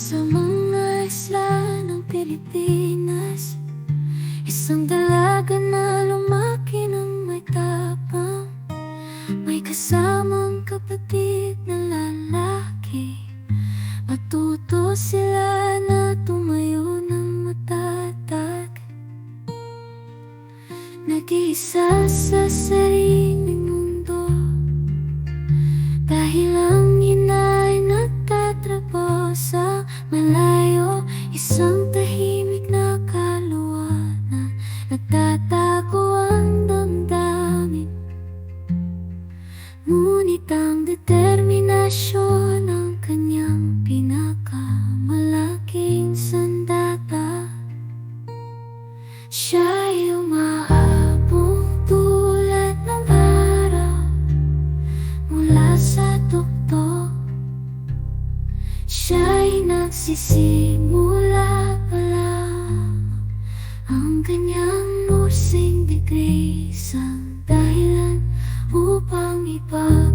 Sa mga isla ng Pilipinas, isang dalaga na lumaki ng may tapang, may kasamang kapatid na lalaki. Matuto sila na tumayo ng matatag, nag-iisa sa sariling mundo, dahil ang ina ay nagtatrabaho sa malayo. Isang tahimik na kaluwanan, nagtatago ang damdamin, ngunit ang determinasyon ang kanyang pinakamalaking sandata. Siya'y umaabong tulad ng araw mula sa tuktok. Siya'y nagsisimula pa lang, ang kanyang musing bigay isang dahilan upang ipag